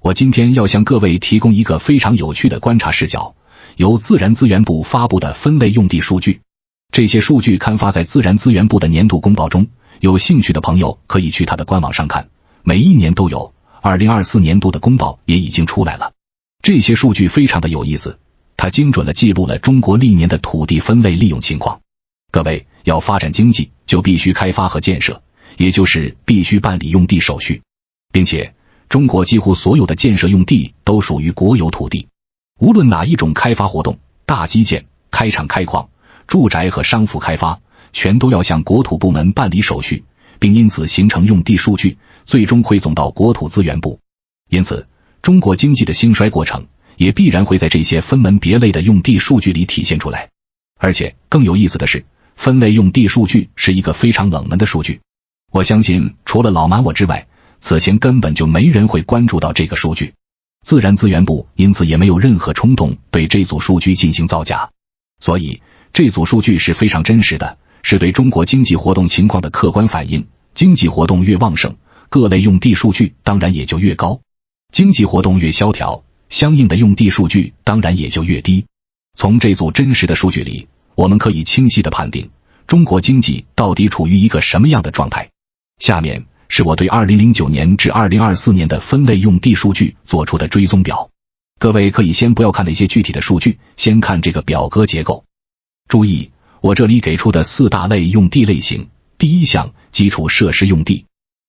我今天要向各位提供一个非常有趣的观察视角，由自然资源部发布的分类用地数据。这些数据刊发在自然资源部的年度公报中，有兴趣的朋友可以去它的官网上看，每一年都有，2024年度的公报也已经出来了。这些数据非常的有意思，它精准地记录了中国历年的土地分类利用情况。各位，要发展经济就必须开发和建设，也就是必须办理用地手续，并且中国几乎所有的建设用地都属于国有土地，无论哪一种开发活动，大基建、开厂开矿、住宅和商服开发，全都要向国土部门办理手续，并因此形成用地数据，最终汇总到国土资源部。因此，中国经济的兴衰过程也必然会在这些分门别类的用地数据里体现出来。而且更有意思的是，分类用地数据是一个非常冷门的数据，我相信除了老满我之外，此前根本就没人会关注到这个数据，自然资源部因此也没有任何冲动对这组数据进行造假。所以这组数据是非常真实的，是对中国经济活动情况的客观反映。经济活动越旺盛，各类用地数据当然也就越高，经济活动越萧条，相应的用地数据当然也就越低。从这组真实的数据里，我们可以清晰地判定中国经济到底处于一个什么样的状态。下面是我对2009年至2024年的分类用地数据做出的追踪表。各位可以先不要看那些具体的数据，先看这个表格结构。注意，我这里给出的4大类用地类型。第一项，基础设施用地，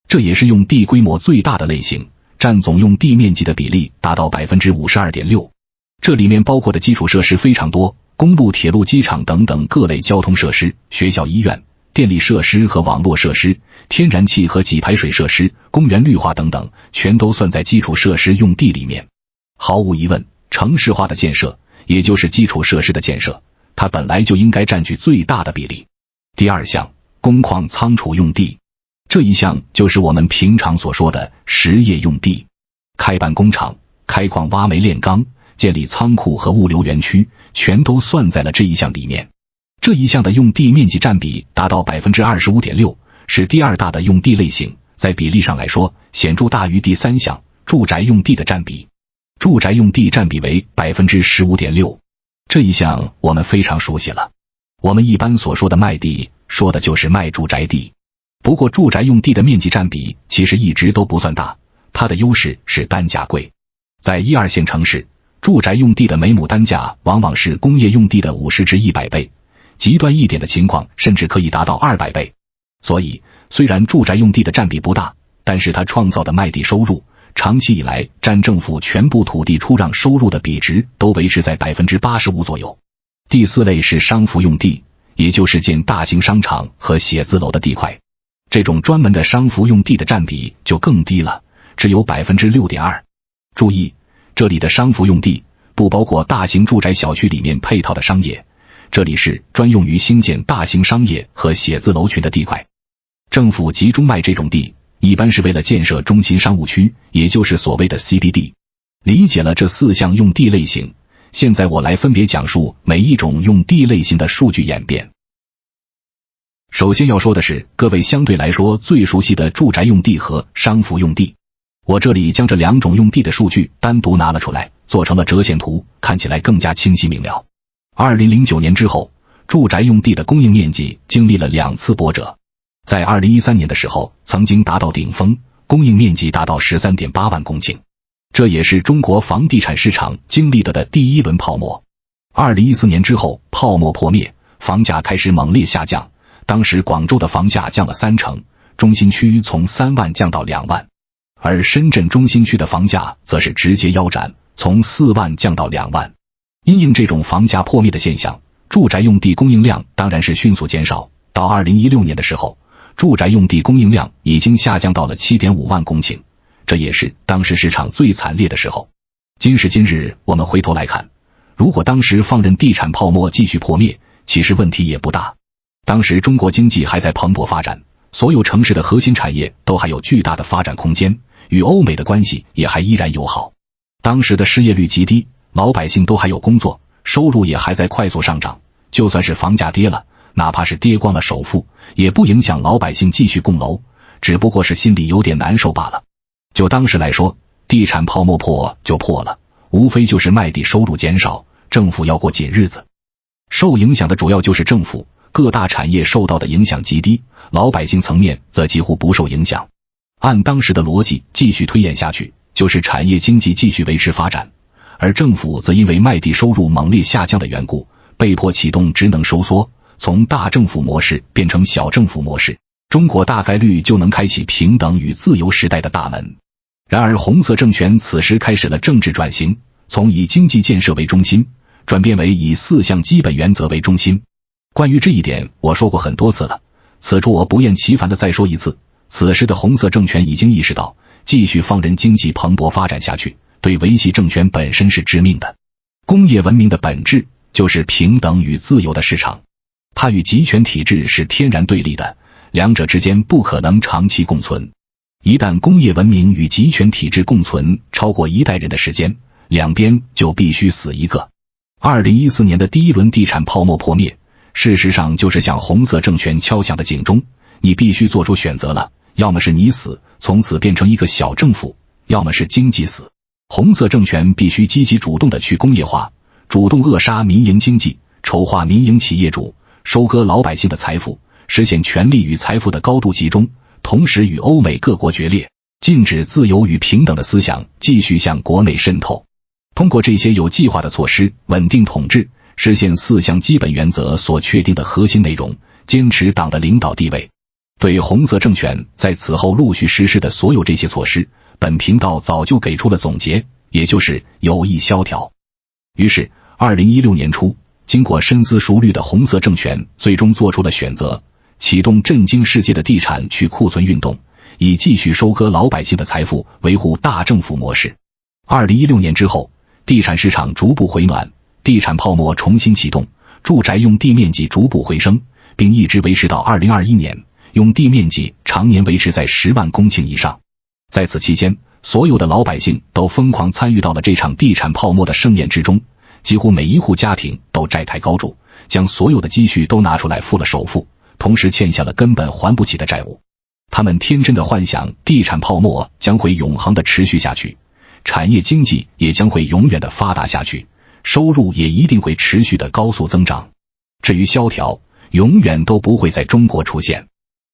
这也是用地规模最大的类型，占总用地面积的比例达到 52.6%。这里面包括的基础设施非常多，公路、铁路、机场等等各类交通设施，学校、医院、电力设施和网络设施，天然气和给排水设施，公园绿化等等，全都算在基础设施用地里面。毫无疑问，城市化的建设，也就是基础设施的建设，它本来就应该占据最大的比例。第二项，工矿仓储用地，这一项就是我们平常所说的实业用地，开办工厂、开矿、挖煤炼钢、建立仓库和物流园区，全都算在了这一项里面。这一项的用地面积占比达到 25.6%， 是第二大的用地类型，在比例上来说显著大于第三项住宅用地的占比。住宅用地占比为 15.6%， 这一项我们非常熟悉了，我们一般所说的卖地，说的就是卖住宅地。不过住宅用地的面积占比其实一直都不算大，它的优势是单价贵。在1、2线城市，住宅用地的每亩单价往往是工业用地的50至100倍，极端一点的情况甚至可以达到200倍。所以虽然住宅用地的占比不大，但是它创造的卖地收入长期以来占政府全部土地出让收入的比值都维持在 85% 左右。第4类是商服用地，也就是建大型商场和写字楼的地块。这种专门的商服用地的占比就更低了，只有 6.2%。 注意，这里的商服用地不包括大型住宅小区里面配套的商业，这里是专用于兴建大型商业和写字楼群的地块。政府集中卖这种地，一般是为了建设中心商务区，也就是所谓的 CBD。 理解了这4项用地类型，现在我来分别讲述每一种用地类型的数据演变。首先要说的是各位相对来说最熟悉的住宅用地和商服用地。我这里将这2种用地的数据单独拿了出来，做成了折线图，看起来更加清晰明了。2009年之后，住宅用地的供应面积经历了2次波折。在2013年的时候曾经达到顶峰，供应面积达到 13.8 万公顷，这也是中国房地产市场经历的第1轮泡沫。2014年之后泡沫破灭，房价开始猛烈下降，当时广州的房价降了30%，中心区从3万降到2万，而深圳中心区的房价则是直接腰斩，从4万降到2万。因应这种房价破灭的现象，住宅用地供应量当然是迅速减少，到2016年的时候，住宅用地供应量已经下降到了 7.5 万公顷，这也是当时市场最惨烈的时候。今时今日我们回头来看，如果当时放任地产泡沫继续破灭，其实问题也不大。当时中国经济还在蓬勃发展，所有城市的核心产业都还有巨大的发展空间，与欧美的关系也还依然友好。当时的失业率极低，老百姓都还有工作，收入也还在快速上涨，就算是房价跌了，哪怕是跌光了首付，也不影响老百姓继续供楼，只不过是心里有点难受罢了。就当时来说，地产泡沫破就破了，无非就是卖地收入减少，政府要过紧日子。受影响的主要就是政府，各大产业受到的影响极低，老百姓层面则几乎不受影响。按当时的逻辑继续推演下去，就是产业经济继续维持发展，而政府则因为卖地收入猛烈下降的缘故，被迫启动职能收缩，从大政府模式变成小政府模式，中国大概率就能开启平等与自由时代的大门。然而红色政权此时开始了政治转型，从以经济建设为中心转变为以4项基本原则为中心。关于这一点我说过很多次了，此处我不厌其烦地再说一次。此时的红色政权已经意识到，继续放任经济蓬勃发展下去，对维系政权本身是致命的。工业文明的本质就是平等与自由的市场，它与集权体制是天然对立的，两者之间不可能长期共存。一旦工业文明与集权体制共存超过1代人的时间，两边就必须死一个。2014年的第一轮地产泡沫破灭，事实上就是向红色政权敲响的警钟，你必须做出选择了，要么是你死，从此变成一个小政府，要么是经济死。红色政权必须积极主动的去工业化，主动扼杀民营经济，筹划民营企业主，收割老百姓的财富，实现权力与财富的高度集中，同时与欧美各国决裂，禁止自由与平等的思想继续向国内渗透。通过这些有计划的措施，稳定统治，实现4项基本原则所确定的核心内容，坚持党的领导地位。对红色政权在此后陆续实施的所有这些措施，本频道早就给出了总结，也就是有意萧条。于是2016年初，经过深思熟虑的红色政权最终做出了选择，启动震惊世界的地产去库存运动，以继续收割老百姓的财富，维护大政府模式。2016年之后，地产市场逐步回暖，地产泡沫重新启动，住宅用地面积逐步回升，并一直维持到2021年，用地面积常年维持在10万公顷以上。在此期间，所有的老百姓都疯狂参与到了这场地产泡沫的盛宴之中，几乎每一户家庭都债台高筑，将所有的积蓄都拿出来付了首付，同时欠下了根本还不起的债务。他们天真的幻想地产泡沫将会永恒的持续下去，产业经济也将会永远的发达下去，收入也一定会持续的高速增长。至于萧条，永远都不会在中国出现。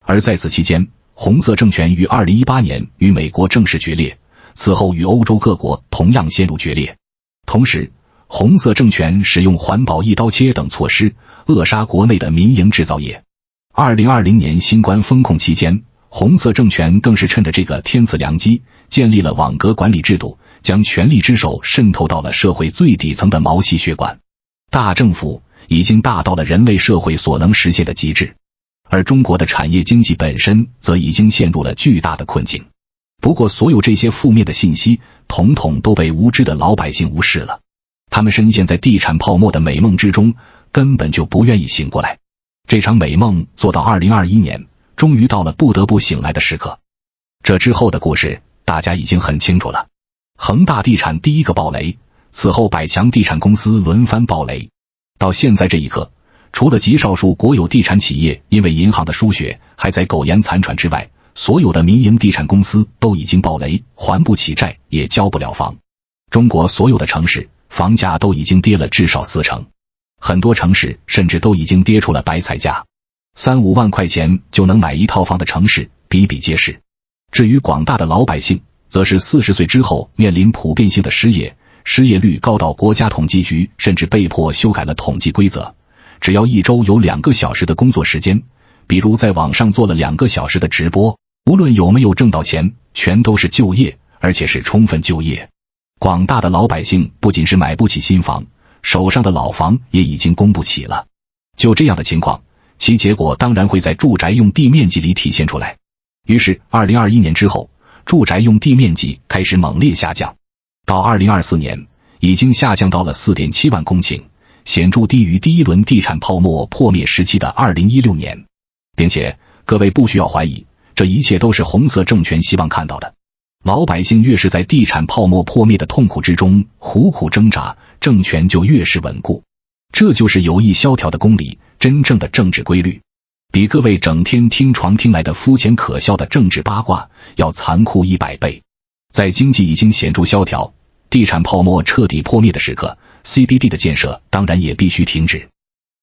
而在此期间，红色政权于2018年与美国正式决裂，此后与欧洲各国同样陷入决裂。同时，红色政权使用环保一刀切等措施，扼杀国内的民营制造业。2020年新冠封控期间，红色政权更是趁着这个天赐良机，建立了网格管理制度，将权力之手渗透到了社会最底层的毛细血管。大政府已经大到了人类社会所能实现的极致，而中国的产业经济本身则已经陷入了巨大的困境。不过所有这些负面的信息统统都被无知的老百姓无视了，他们深陷在地产泡沫的美梦之中，根本就不愿意醒过来。这场美梦做到2021年，终于到了不得不醒来的时刻。这之后的故事大家已经很清楚了，恒大地产第一个爆雷，此后百强地产公司轮番爆雷。到现在这一刻，除了极少数国有地产企业因为银行的输血还在苟延残喘之外，所有的民营地产公司都已经爆雷，还不起债，也交不了房。中国所有的城市房价都已经跌了至少40%，很多城市甚至都已经跌出了白菜价，3-5万块钱就能买一套房的城市比比皆是。至于广大的老百姓，则是40岁之后面临普遍性的失业，失业率高到国家统计局甚至被迫修改了统计规则，只要一周有2个小时的工作时间，比如在网上做了2个小时的直播，无论有没有挣到钱，全都是就业，而且是充分就业。广大的老百姓不仅是买不起新房，手上的老房也已经供不起了。就这样的情况，其结果当然会在住宅用地面积里体现出来。于是2021年之后，住宅用地面积开始猛烈下降，到2024年已经下降到了 4.7 万公顷，显著低于第一轮地产泡沫破灭时期的2016年。并且各位不需要怀疑，这一切都是红色政权希望看到的。老百姓越是在地产泡沫破灭的痛苦之中苦苦挣扎，政权就越是稳固。这就是有意萧条的公理，真正的政治规律，比各位整天听传听来的肤浅可笑的政治八卦要残酷100倍。在经济已经显著萧条、地产泡沫彻底破灭的时刻， CBD 的建设当然也必须停止，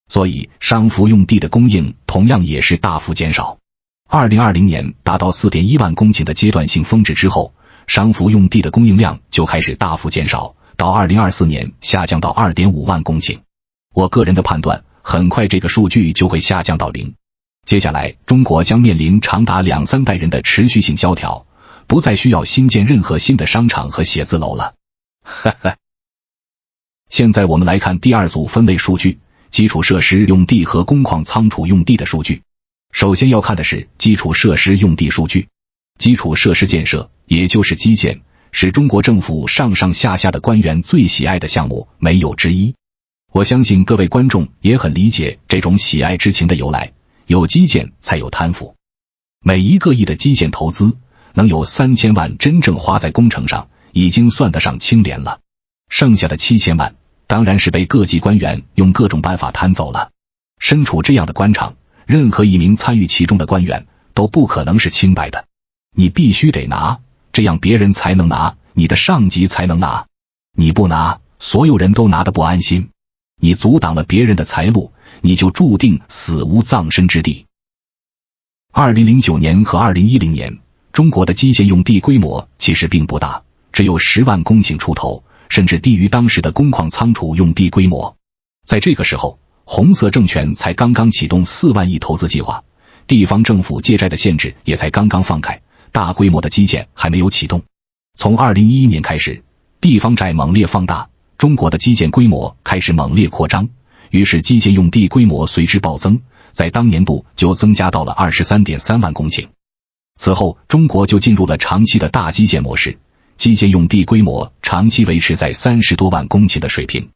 所以商服用地的供应同样也是大幅减少。2020年达到 4.1 万公顷的阶段性峰值之后，商服用地的供应量就开始大幅减少，到2024年下降到 2.5 万公顷。我个人的判断，很快这个数据就会下降到0。接下来中国将面临长达2-3代人的持续性萧条，不再需要新建任何新的商场和写字楼了。现在我们来看第二组分类数据，基础设施用地和工矿仓储用地的数据。首先要看的是基础设施用地数据。基础设施建设，也就是基建，是中国政府上上下下的官员最喜爱的项目，没有之一。我相信各位观众也很理解这种喜爱之情的由来，有基建才有贪腐。每1个亿的基建投资，能有3000万真正花在工程上，已经算得上清廉了。剩下的7000万，当然是被各级官员用各种办法贪走了。身处这样的官场，任何一名参与其中的官员都不可能是清白的。你必须得拿，这样别人才能拿，你的上级才能拿。你不拿，所有人都拿得不安心。你阻挡了别人的财路，你就注定死无葬身之地。2009年和2010年，中国的基建用地规模其实并不大，只有10万公顷出头，甚至低于当时的工矿仓储用地规模。在这个时候，红色政权才刚刚启动4万亿投资计划，地方政府借债的限制也才刚刚放开，大规模的基建还没有启动。从2011年开始，地方债猛烈放大，中国的基建规模开始猛烈扩张，于是基建用地规模随之暴增，在当年度就增加到了 23.3 万公顷。此后中国就进入了长期的大基建模式，基建用地规模长期维持在30多万公顷的水平。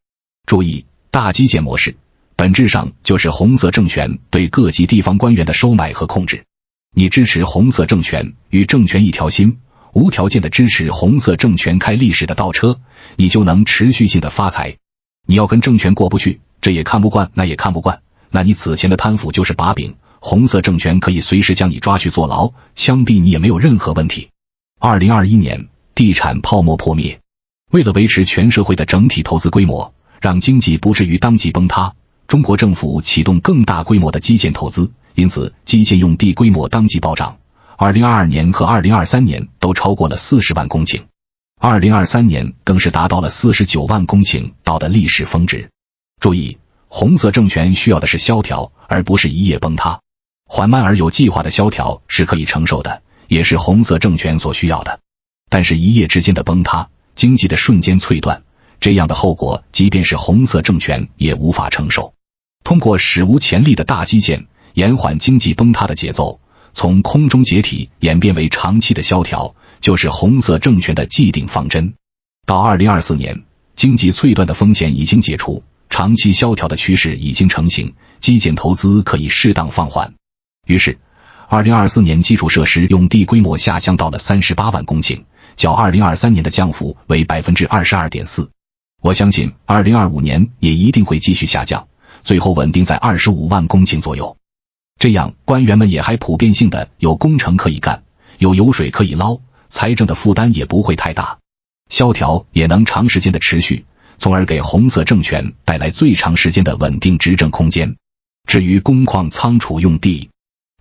注意，大基建模式本质上就是红色政权对各级地方官员的收买和控制。你支持红色政权，与政权一条心，无条件的支持红色政权开历史的倒车，你就能持续性的发财。你要跟政权过不去，这也看不惯那也看不惯，那你此前的贪腐就是把柄，红色政权可以随时将你抓去坐牢，枪毙你也没有任何问题。2021年地产泡沫破灭，为了维持全社会的整体投资规模，让经济不至于当即崩塌，中国政府启动更大规模的基建投资，因此基建用地规模当即暴涨。2022年和2023年都超过了40万公顷，2023年更是达到了49万公顷，到的历史峰值。注意，红色政权需要的是萧条，而不是一夜崩塌。缓慢而有计划的萧条是可以承受的，也是红色政权所需要的。但是一夜之间的崩塌，经济的瞬间脆断，这样的后果即便是红色政权也无法承受。通过史无前例的大基建延缓经济崩塌的节奏，从空中解体演变为长期的萧条，就是红色政权的既定方针。到2024年，经济脆断的风险已经解除，长期萧条的趋势已经成型，基建投资可以适当放缓。于是2024年基础设施用地规模下降到了38万公顷，较2023年的降幅为 22.4%。 我相信2025年也一定会继续下降，最后稳定在25万公顷左右。这样官员们也还普遍性的有工程可以干，有油水可以捞，财政的负担也不会太大，萧条也能长时间的持续，从而给红色政权带来最长时间的稳定执政空间。至于工矿仓储用地，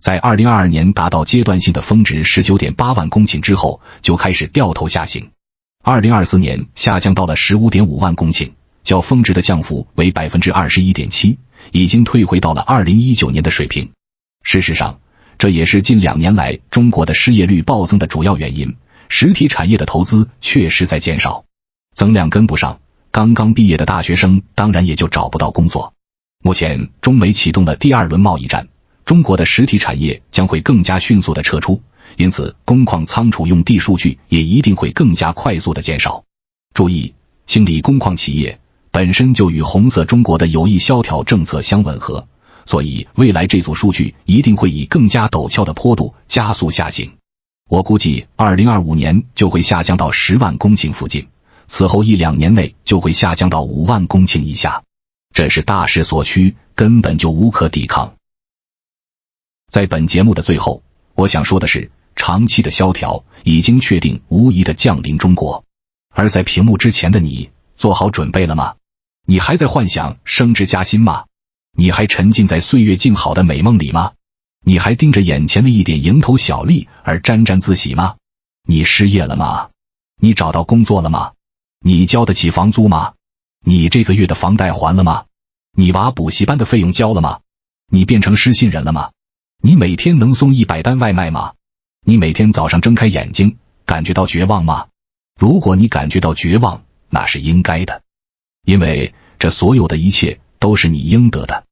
在2022年达到阶段性的峰值 19.8 万公顷之后，就开始掉头下行。2024年下降到了 15.5 万公顷，较峰值的降幅为 21.7%， 已经退回到了2019年的水平。事实上，这也是近2年来中国的失业率暴增的主要原因，实体产业的投资确实在减少，增量跟不上，刚刚毕业的大学生当然也就找不到工作。目前中美启动了第2轮贸易战，中国的实体产业将会更加迅速的撤出，因此工矿仓储用地数据也一定会更加快速的减少。注意，清理工矿企业本身就与红色中国的有意萧条政策相吻合，所以未来这组数据一定会以更加陡峭的坡度加速下行。我估计2025年就会下降到10万公顷附近，此后1-2年内就会下降到5万公顷以下，这是大势所趋，根本就无可抵抗。在本节目的最后，我想说的是，长期的萧条已经确定无疑地降临中国。而在屏幕之前的你，做好准备了吗？你还在幻想升职加薪吗？你还沉浸在岁月静好的美梦里吗？你还盯着眼前的一点蝇头小利而沾沾自喜吗？你失业了吗？你找到工作了吗？你交得起房租吗？你这个月的房贷还了吗？你娃补习班的费用交了吗？你变成失信人了吗？你每天能送100单外卖吗？你每天早上睁开眼睛感觉到绝望吗？如果你感觉到绝望，那是应该的，因为这所有的一切都是你应得的。